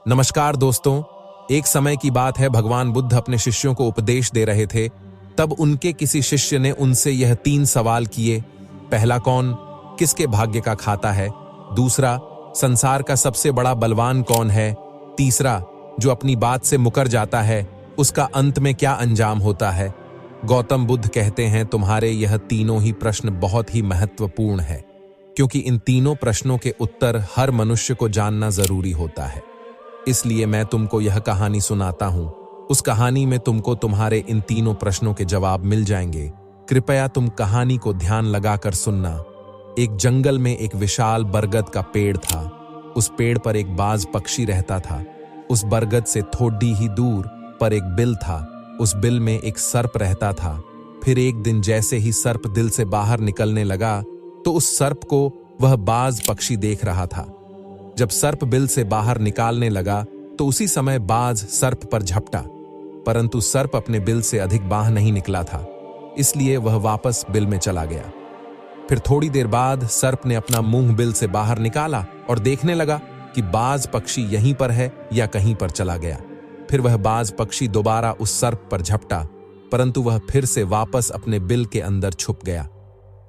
नमस्कार दोस्तों। एक समय की बात है, भगवान बुद्ध अपने शिष्यों को उपदेश दे रहे थे। तब उनके किसी शिष्य ने उनसे यह 3 सवाल किए। पहला, कौन किसके भाग्य का खाता है? दूसरा, संसार का सबसे बड़ा बलवान कौन है? तीसरा, जो अपनी बात से मुकर जाता है उसका अंत में क्या अंजाम होता है? गौतम बुद्ध कहते हैं, तुम्हारे यह तीनों ही प्रश्न बहुत ही महत्वपूर्ण है, क्योंकि इन तीनों प्रश्नों के उत्तर हर मनुष्य को जानना जरूरी होता है। इसलिए मैं तुमको यह कहानी सुनाता हूं। उस कहानी में तुमको तुम्हारे इन तीनों प्रश्नों के जवाब मिल जाएंगे। कृपया तुम कहानी को ध्यान लगाकर सुनना। एक जंगल में एक विशाल बरगद का पेड़ था। उस पेड़ पर एक बाज पक्षी रहता था। उस बरगद से थोड़ी ही दूर पर एक बिल था। उस बिल में एक सर्प रहता था। फिर एक दिन जैसे ही सर्प दिल से बाहर निकलने लगा तो उस सर्प को वह बाज पक्षी देख रहा था। जब सर्प बिल से बाहर निकालने लगा तो उसी समय बाज सर्प पर झपटा, परंतु सर्प अपने बिल से अधिक बाहर नहीं निकला था, इसलिए वह वापस बिल में चला गया। फिर थोड़ी देर बाद सर्प ने अपना मुंह बिल से बाहर निकाला और देखने लगा कि बाज पक्षी यहीं पर है या कहीं पर चला गया। फिर वह बाज पक्षी दोबारा उस सर्प पर झपटा, परंतु वह फिर से वापस अपने बिल के अंदर छुप गया।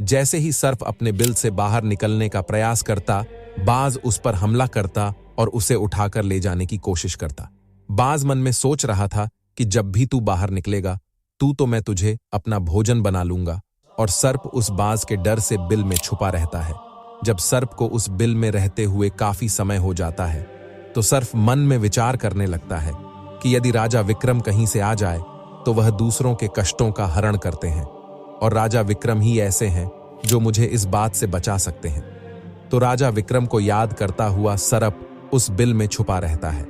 जैसे ही सर्प अपने बिल से बाहर निकलने का प्रयास करता, बाज उस पर हमला करता और उसे उठाकर ले जाने की कोशिश करता। बाज मन में सोच रहा था कि जब भी तू बाहर निकलेगा तो मैं तुझे अपना भोजन बना लूंगा। और सर्प उस बाज के डर से बिल में छुपा रहता है। जब सर्प को उस बिल में रहते हुए काफी समय हो जाता है तो सर्प मन में विचार करने लगता है कि यदि राजा विक्रम कहीं से आ जाए तो वह दूसरों के कष्टों का हरण करते हैं, और राजा विक्रम ही ऐसे हैं जो मुझे इस बात से बचा सकते हैं। तो राजा विक्रम को याद करता हुआ सर्प उस बिल में छुपा रहता है,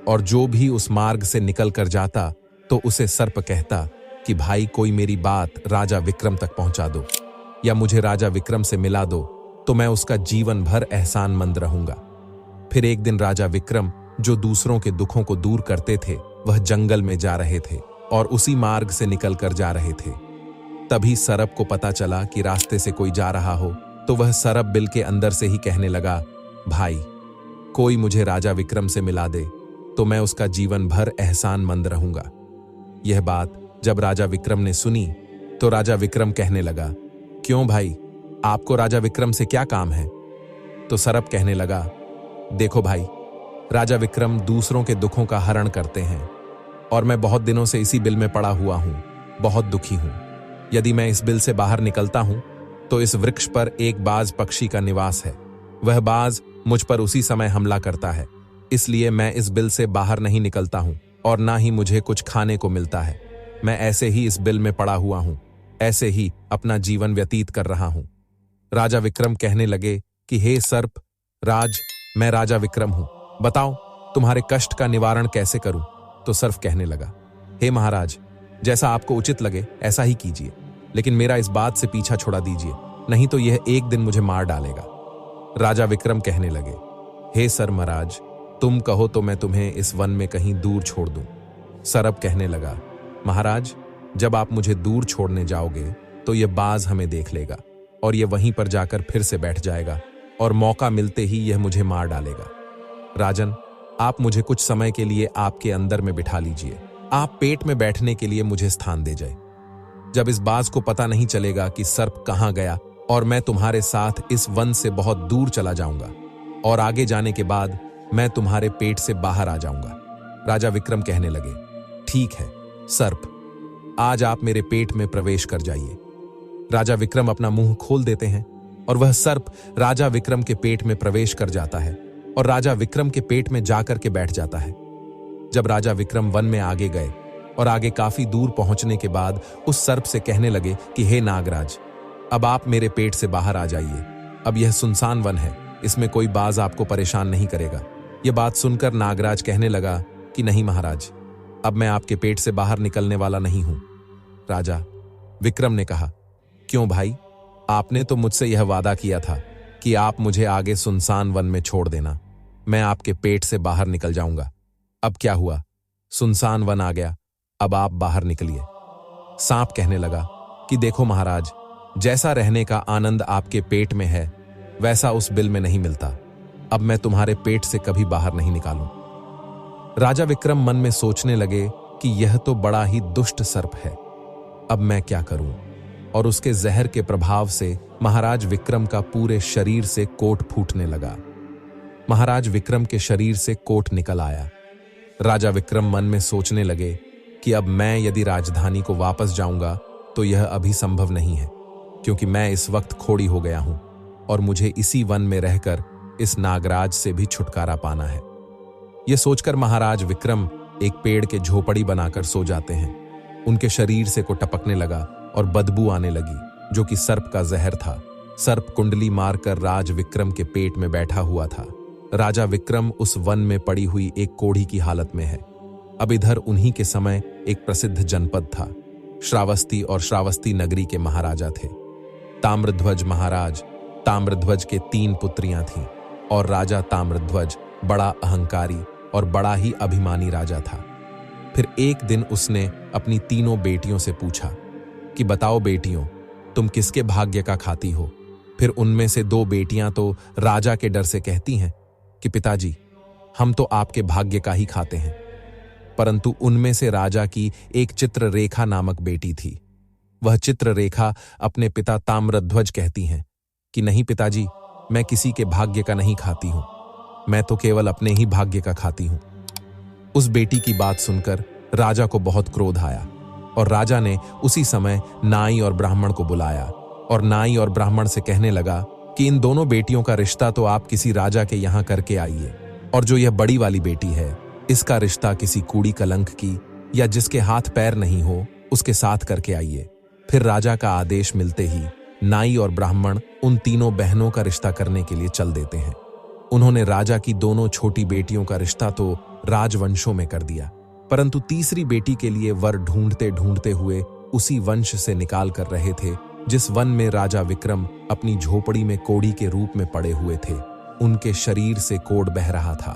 और जो भी उस मार्ग से निकल कर जाता तो उसे सर्प कहता कि भाई, कोई मेरी बात राजा विक्रम तक पहुंचा दो या मुझे राजा विक्रम से मिला दो, तो मैं उसका जीवन भर एहसानमंद रहूंगा। फिर एक दिन राजा विक्रम, जो दूसरों के दुखों को दूर करते थे, वह जंगल में जा रहे थे और उसी मार्ग से निकल कर जा रहे थे। तभी सर्प को पता चला कि रास्ते से कोई जा रहा हो, तो वह सर्प बिल के अंदर से ही कहने लगा, भाई, कोई मुझे राजा विक्रम से मिला दे तो मैं उसका जीवन भर एहसानमंद रहूंगा। यह बात जब राजा विक्रम ने सुनी तो राजा विक्रम कहने लगा, क्यों भाई, आपको राजा विक्रम से क्या काम है? तो सर्प कहने लगा, देखो भाई, राजा विक्रम दूसरों के दुखों का हरण करते हैं और मैं बहुत दिनों से इसी बिल में पड़ा हुआ हूं, बहुत दुखी हूं। यदि मैं इस बिल से बाहर निकलता हूं तो इस वृक्ष पर एक बाज पक्षी का निवास है। वह बाज मुझ पर उसी समय हमला करता है, इसलिए मैं इस बिल से बाहर नहीं निकलता हूं और ना ही मुझे कुछ खाने को मिलता है। मैं ऐसे ही इस बिल में पड़ा हुआ हूं, ऐसे ही अपना जीवन व्यतीत कर रहा हूं। राजा विक्रम कहने लगे कि हे सर्प राज, मैं राजा विक्रम हूं, बताओ तुम्हारे कष्ट का निवारण कैसे करूं? तो सर्प कहने लगा, हे महाराज, जैसा आपको उचित लगे ऐसा ही कीजिए, लेकिन मेरा इस बात से पीछा छुड़ा दीजिए, नहीं तो यह एक दिन मुझे मार डालेगा। राजा विक्रम कहने लगे, हे सर्पराज, तुम कहो तो मैं तुम्हें इस वन में कहीं दूर छोड़ दूं। सर्प कहने लगा, महाराज, जब आप मुझे दूर छोड़ने जाओगे तो यह बाज हमें देख लेगा और यह वहीं पर जाकर फिर से बैठ जाएगा और मौका मिलते ही यह मुझे मार डालेगा। राजन, आप मुझे कुछ समय के लिए आपके अंदर में बिठा लीजिए। आप पेट में बैठने के लिए मुझे स्थान दे जाए। जब इस बाज को पता नहीं चलेगा कि सर्प कहां गया और मैं तुम्हारे साथ इस वन से बहुत दूर चला जाऊंगा और आगे जाने के बाद मैं तुम्हारे पेट से बाहर आ जाऊंगा। राजा विक्रम कहने लगे, ठीक है सर्प, आज आप मेरे पेट में प्रवेश कर जाइए। राजा विक्रम अपना मुंह खोल देते हैं और वह सर्प राजा विक्रम के पेट में प्रवेश कर जाता है और राजा विक्रम के पेट में जाकर के बैठ जाता है। जब राजा विक्रम वन में आगे गए और आगे काफी दूर पहुंचने के बाद उस सर्प से कहने लगे कि हे नागराज, अब आप मेरे पेट से बाहर आ जाइए। अब यह सुनसान वन है, इसमें कोई बाज आपको परेशान नहीं करेगा। यह बात सुनकर नागराज कहने लगा कि नहीं महाराज, अब मैं आपके पेट से बाहर निकलने वाला नहीं हूं। राजा विक्रम ने कहा, क्यों भाई, आपने तो मुझसे यह वादा किया था कि आप मुझे आगे सुनसान वन में छोड़ देना, मैं आपके पेट से बाहर निकल जाऊंगा। अब क्या हुआ, सुनसान वन आ गया, अब आप बाहर निकलिए। सांप कहने लगा कि देखो महाराज, जैसा रहने का आनंद आपके पेट में है वैसा उस बिल में नहीं मिलता। अब मैं तुम्हारे पेट से कभी बाहर नहीं निकालूं। राजा विक्रम मन में सोचने लगे कि यह तो बड़ा ही दुष्ट सर्प है, अब मैं क्या करूं? और उसके जहर के प्रभाव से महाराज विक्रम का पूरे शरीर से कोट फूटने लगा। महाराज विक्रम के शरीर से कोट निकल आया। राजा विक्रम मन में सोचने लगे कि अब मैं यदि राजधानी को वापस जाऊंगा तो यह अभी संभव नहीं है, क्योंकि मैं इस वक्त खोड़ी हो गया हूं और मुझे इसी वन में रहकर इस नागराज से भी छुटकारा पाना है। यह सोचकर महाराज विक्रम एक पेड़ के झोपड़ी बनाकर सो जाते हैं। उनके शरीर से को टपकने लगा और बदबू आने लगी, जो कि सर्प का जहर था। सर्प कुंडली मारकर राज विक्रम के पेट में बैठा हुआ था। राजा विक्रम उस वन में पड़ी हुई एक कोढ़ी की हालत में है। अब इधर उन्हीं के समय एक प्रसिद्ध जनपद था। श्रावस्ती और श्रावस्ती नगरी के महाराजा थे। ताम्रध्वज महाराज। ताम्रध्वज के 3 पुत्रियां थीं और राजा ताम्रध्वज बड़ा अहंकारी और बड़ा ही अभिमानी राजा था। फिर एक दिन उसने अपनी 3 बेटियों से पूछा कि बताओ बेटियों, तुम किसके भाग्य का खाती हो? फिर उनमें से 2 बेटियां तो राजा के डर से कहती हैं कि पिताजी, हम तो आपके भाग्य का ही खाते हैं। परंतु उनमें से राजा की एक चित्ररेखा नामक बेटी थी। वह चित्ररेखा अपने पिता ताम्रध्वज कहती हैं कि नहीं पिताजी, मैं किसी के भाग्य का नहीं खाती हूं, मैं तो केवल अपने ही भाग्य का खाती हूं। उस बेटी की बात सुनकर राजा को बहुत क्रोध आया और राजा ने उसी समय नाई और ब्राह्मण को बुलाया और नाई और ब्राह्मण से कहने लगा कि इन दोनों बेटियों का रिश्ता तो आप किसी राजा के यहां करके आइए, और जो यह बड़ी वाली बेटी है, इसका रिश्ता किसी कूड़ी कलंक की या जिसके हाथ पैर नहीं हो उसके साथ करके आइए। फिर राजा का आदेश मिलते ही नाई और ब्राह्मण उन 3 बहनों का रिश्ता करने के लिए चल देते हैं। उन्होंने राजा की दोनों छोटी बेटियों का रिश्ता तो राजवंशों में कर दिया, परंतु तीसरी बेटी के लिए वर ढूंढते ढूंढते हुए उसी वंश से निकाल कर रहे थे जिस वन में राजा विक्रम अपनी झोपड़ी में कोढ़ी के रूप में पड़े हुए थे। उनके शरीर से कोढ़ बह रहा था।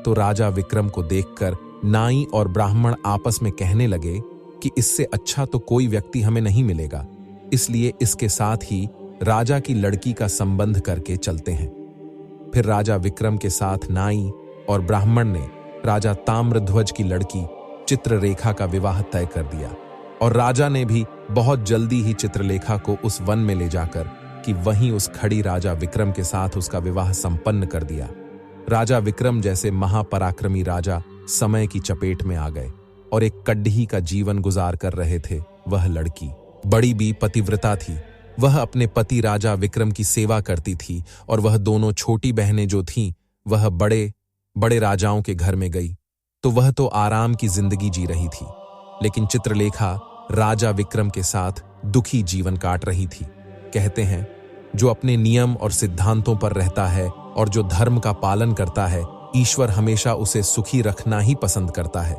तो राजा विक्रम को देखकर नाई और ब्राह्मण आपस में कहने लगे कि इससे अच्छा तो कोई व्यक्ति हमें नहीं मिलेगा, इसलिए इसके साथ ही राजा की लड़की का संबंध करके चलते हैं। फिर राजा विक्रम के साथ नाई और ब्राह्मण ने राजा ताम्रध्वज की लड़की चित्ररेखा का विवाह तय कर दिया और राजा ने भी बहुत जल्दी ही चित्रलेखा को उस वन में ले जाकर कि वहीं उस खड़ी राजा विक्रम के साथ उसका विवाह संपन्न कर दिया। राजा विक्रम जैसे महापराक्रमी राजा समय की चपेट में आ गए और एक कड्ढी का जीवन गुजार कर रहे थे। वह लड़की बड़ी भी पतिव्रता थी। वह अपने पति राजा विक्रम की सेवा करती थी और वह दोनों छोटी बहनें जो थीं, वह बड़े बड़े राजाओं के घर में गई तो वह तो आराम की जिंदगी जी रही थी, लेकिन चित्रलेखा राजा विक्रम के साथ दुखी जीवन काट रही थी। कहते हैं, जो अपने नियम और सिद्धांतों पर रहता है और जो धर्म का पालन करता है, ईश्वर हमेशा उसे सुखी रखना ही पसंद करता है।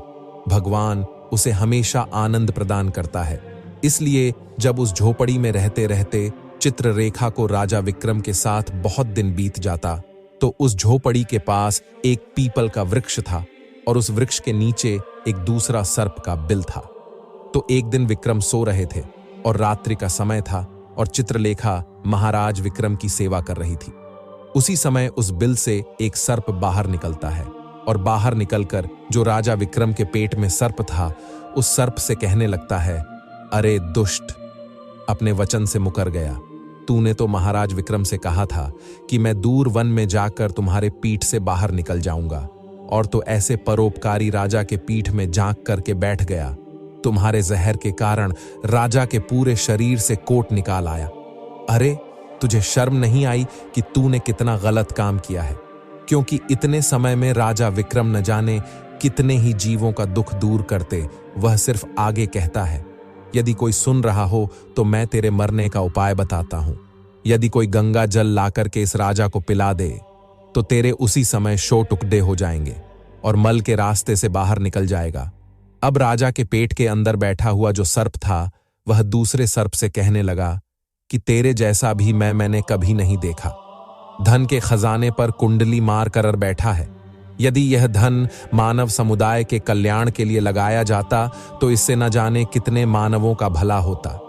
भगवान उसे हमेशा आनंद प्रदान करता है। इसलिए जब उस झोपड़ी में रहते रहते चित्ररेखा को राजा विक्रम के साथ बहुत दिन बीत जाता, तो उस झोपड़ी के पास एक पीपल का वृक्ष था और उस वृक्ष के नीचे एक दूसरा सर्प का बिल था। तो एक दिन विक्रम सो रहे थे और रात्रि का समय था और चित्रलेखा महाराज विक्रम की सेवा कर रही थी। उसी समय उस बिल से एक सर्प बाहर निकलता है और बाहर निकलकर जो राजा विक्रम के पेट में सर्प था, उस सर्प से कहने लगता है, अरे दुष्ट, अपने वचन से मुकर गया। तूने तो महाराज विक्रम से कहा था कि मैं दूर वन में जाकर तुम्हारे पीठ से बाहर निकल जाऊंगा, और तो ऐसे परोपकारी राजा के पीठ में झांक करके बैठ गया। तुम्हारे जहर के कारण राजा के पूरे शरीर से कोट निकाल आया। अरे, तुझे शर्म नहीं आई कि तूने कितना गलत काम किया है? क्योंकि इतने समय में राजा विक्रम न जाने कितने ही जीवों का दुख दूर करते, वह सिर्फ आगे कहता है। यदि कोई सुन रहा हो तो मैं तेरे मरने का उपाय बताता हूं। यदि कोई गंगा जल लाकर के इस राजा को पिला दे तो तेरे उसी समय शो टुकड़े हो जाएंगे और मल के रास्ते से बाहर निकल जाएगा। अब राजा के पेट के अंदर बैठा हुआ जो सर्प था, वह दूसरे सर्प से कहने लगा कि तेरे जैसा भी मैंने कभी नहीं देखा। धन के खजाने पर कुंडली मार कर बैठा है। यदि यह धन मानव समुदाय के कल्याण के लिए लगाया जाता तो इससे न जाने कितने मानवों का भला होता।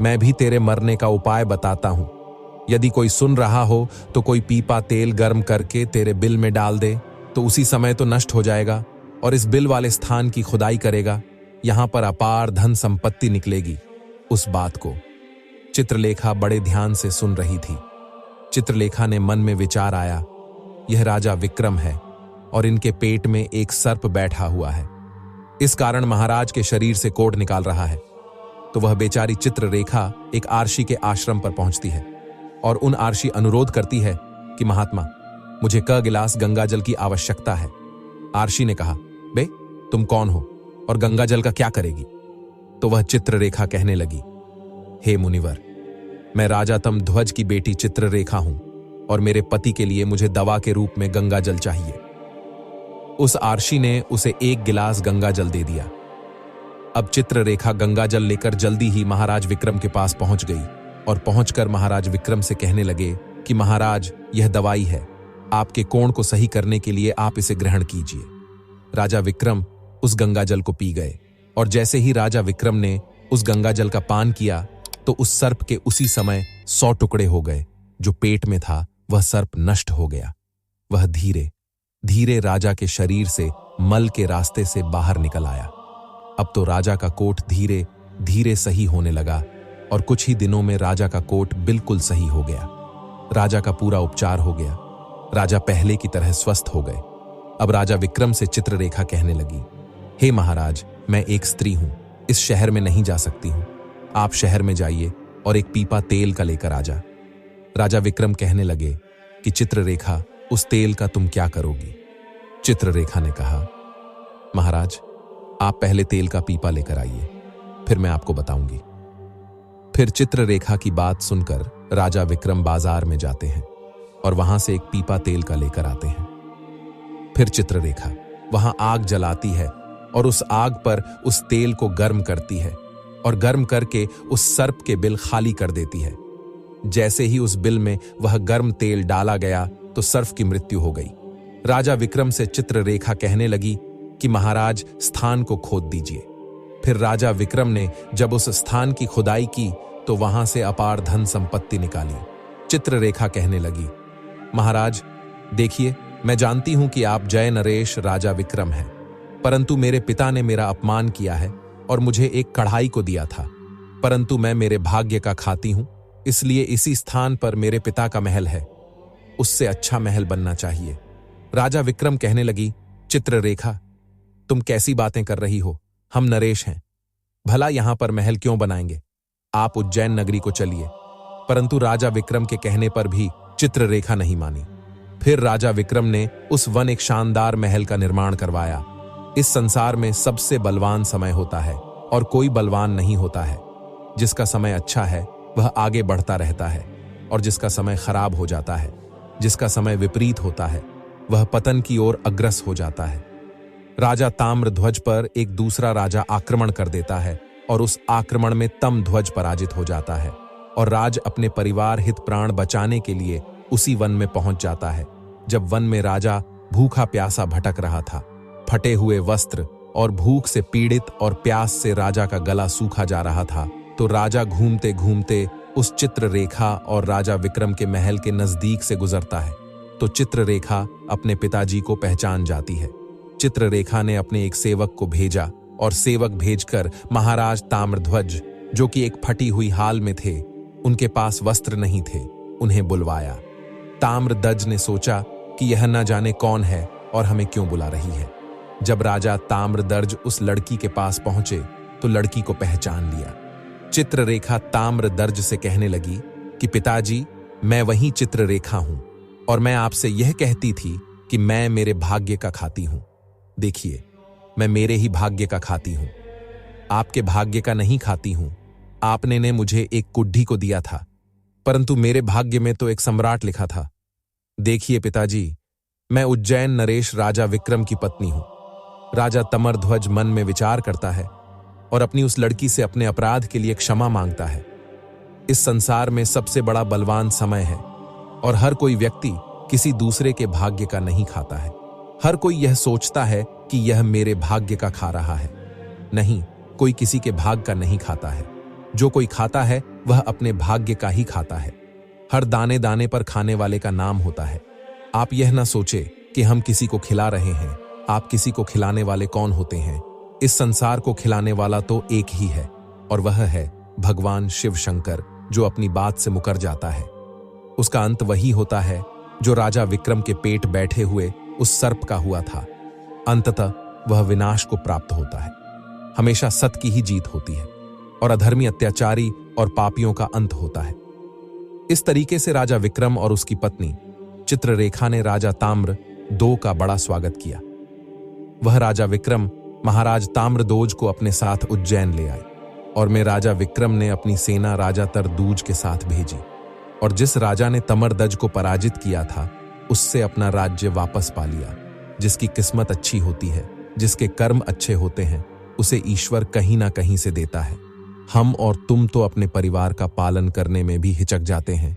मैं भी तेरे मरने का उपाय बताता हूं। यदि कोई सुन रहा हो तो कोई पीपा तेल गर्म करके तेरे बिल में डाल दे तो उसी समय तो नष्ट हो जाएगा। और इस बिल वाले स्थान की खुदाई करेगा, यहां पर अपार धन संपत्ति निकलेगी। उस बात को चित्रलेखा बड़े ध्यान से सुन रही थी। चित्रलेखा ने मन में विचार आया, यह राजा विक्रम है और इनके पेट में एक सर्प बैठा हुआ है, इस कारण महाराज के शरीर से कोढ़ निकाल रहा है। तो वह बेचारी चित्ररेखा एक आर्षी के आश्रम पर पहुंचती है और उन आर्षी अनुरोध करती है कि महात्मा, मुझे क गिलास गंगाजल की आवश्यकता है। आर्षी ने कहा, बे तुम कौन हो और गंगाजल का क्या करेगी? तो वह चित्ररेखा कहने लगी, हे मुनिवर, मैं राजा तमध्वज की बेटी चित्ररेखा हूं और मेरे पति के लिए मुझे दवा के रूप में गंगाजल चाहिए। उस आर्षी ने उसे एक गिलास गंगाजल दे दिया। अब चित्ररेखा गंगाजल लेकर जल्दी ही महाराज विक्रम के पास पहुंच गई और पहुंचकर महाराज विक्रम से कहने लगे कि महाराज, यह दवाई है, आपके कोढ़ को सही करने के लिए आप इसे ग्रहण कीजिए। राजा विक्रम उस गंगाजल को पी गए और जैसे ही राजा विक्रम ने उस गंगाजल का पान किया तो उस सर्प के उसी समय 100 टुकड़े हो गए। जो पेट में था वह सर्प नष्ट हो गया। वह धीरे धीरे राजा के शरीर से मल के रास्ते से बाहर निकल आया। अब तो राजा का कोट धीरे धीरे सही होने लगा और कुछ ही दिनों में राजा का कोट बिल्कुल सही हो गया। राजा का पूरा उपचार हो गया। राजा पहले की तरह स्वस्थ हो गए। अब राजा विक्रम से चित्ररेखा कहने लगी, हे महाराज, मैं एक स्त्री हूं, इस शहर में नहीं जा सकती हूं। आप शहर में जाइए और एक पीपा तेल का लेकर आ जा। राजा विक्रम कहने लगे कि चित्ररेखा, उस तेल का तुम क्या करोगी? चित्ररेखा ने कहा, महाराज, आप पहले तेल का पीपा लेकर आइए, फिर मैं आपको बताऊंगी। फिर चित्ररेखा की बात सुनकर राजा विक्रम बाजार में जाते हैं और वहां से एक पीपा तेल का लेकर आते हैं। फिर चित्ररेखा वहां आग जलाती है और उस आग पर उस तेल को गर्म करती है और गर्म करके उस सर्प के बिल खाली कर देती है। जैसे ही उस बिल में वह गर्म तेल डाला गया तो सर्प की मृत्यु हो गई। राजा विक्रम से चित्ररेखा कहने लगी कि महाराज, स्थान को खोद दीजिए। फिर राजा विक्रम ने जब उस स्थान की खुदाई की तो वहां से अपार धन संपत्ति निकाली। चित्ररेखा कहने लगी, महाराज देखिए, मैं जानती हूं कि आप जय नरेश राजा विक्रम हैं, परंतु मेरे पिता ने मेरा अपमान किया है और मुझे एक कढ़ाई को दिया था, परंतु मैं मेरे भाग्य का खाती हूं, इसलिए इसी स्थान पर मेरे पिता का महल है, उससे अच्छा महल बनना चाहिए। राजा विक्रम कहने लगी, चित्ररेखा, तुम कैसी बातें कर रही हो? हम नरेश हैं, भला यहां पर महल क्यों बनाएंगे? आप उज्जैन नगरी को चलिए। परंतु राजा विक्रम के कहने पर भी चित्ररेखा नहीं मानी। फिर राजा विक्रम ने उस वन एक शानदार महल का निर्माण करवाया। इस संसार में सबसे बलवान समय होता है और कोई बलवान नहीं होता है। जिसका समय अच्छा है वह आगे बढ़ता रहता है और जिसका समय खराब हो जाता है, जिसका समय विपरीत होता है, वह पतन की ओर अग्रसर हो जाता है। राजा ताम्रध्वज पर एक दूसरा राजा आक्रमण कर देता है और उस आक्रमण में तमध्वज पराजित हो जाता है और राज अपने परिवार हित प्राण बचाने के लिए उसी वन में पहुंच जाता है। जब वन में राजा भूखा प्यासा भटक रहा था, फटे हुए वस्त्र और भूख से पीड़ित और प्यास से राजा का गला सूखा जा रहा था, तो राजा घूमते घूमते उस चित्ररेखा और राजा विक्रम के महल के नजदीक से गुजरता है। तो चित्ररेखा अपने पिताजी को पहचान जाती है। चित्ररेखा ने अपने एक सेवक को भेजा और सेवक भेजकर महाराज ताम्रध्वज, जो कि एक फटी हुई हाल में थे, उनके पास वस्त्र नहीं थे, उन्हें बुलवाया। ताम्रध्वज ने सोचा कि यह न जाने कौन है और हमें क्यों बुला रही है। जब राजा ताम्रध्वज उस लड़की के पास पहुंचे तो लड़की को पहचान लिया। चित्ररेखा ताम्रध्वज से कहने लगी कि पिताजी, मैं वही चित्ररेखा हूं और मैं आपसे यह कहती थी कि मैं मेरे भाग्य का खाती हूं। देखिए, मैं मेरे ही भाग्य का खाती हूं, आपके भाग्य का नहीं खाती हूं। आपने ने मुझे एक कुड्ढी को दिया था, परंतु मेरे भाग्य में तो एक सम्राट लिखा था। देखिए पिताजी, मैं उज्जैन नरेश राजा विक्रम की पत्नी हूं। राजा ताम्रध्वज मन में विचार करता है और अपनी उस लड़की से अपने अपराध के लिए क्षमा मांगता है। इस संसार में सबसे बड़ा बलवान समय है और हर कोई व्यक्ति किसी दूसरे के भाग्य का नहीं खाता है। हर कोई यह सोचता है कि यह मेरे भाग्य का खा रहा है। नहीं, कोई किसी के भाग्य का नहीं खाता है। जो कोई खाता है वह अपने भाग्य का ही खाता है। हर दाने दाने पर खाने वाले का नाम होता है। आप यह ना सोचे कि हम किसी को खिला रहे हैं आप किसी को खिलाने वाले कौन होते हैं? इस संसार को खिलाने वाला तो एक ही है, और वह है भगवान शिव शंकर, जो अपनी बात से मुकर जाता है। उसका अंत वही होता है जो राजा विक्रम के पेट बैठे हुए उस सर्प का हुआ था। अंततः वह विनाश को प्राप्त होता है। हमेशा सत्य की ही जीत होती है और अधर्मी, अत्याचारी और पापियों का अंत होता है। इस तरीके से राजा विक्रम और उसकी पत्नी चित्ररेखा ने राजा ताम्र दो का बड़ा स्वागत किया। वह राजा विक्रम महाराज ताम्रध्वज को अपने साथ उज्जैन ले आए और में राजा विक्रम ने अपनी सेना राजा तरदूज के साथ भेजी, और जिस राजा ने तमरदज को पराजित किया था उससे अपना राज्य वापस पा लिया। जिसकी किस्मत अच्छी होती है, जिसके कर्म अच्छे होते हैं, उसे ईश्वर कहीं ना कहीं से देता है। हम और तुम तो अपने परिवार का पालन करने में भी हिचक जाते हैं,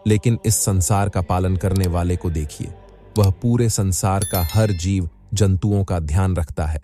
लेकिन इस संसार का पालन करने वाले को देखिए, वह पूरे संसार का हर जीव जंतुओं का ध्यान रखता है।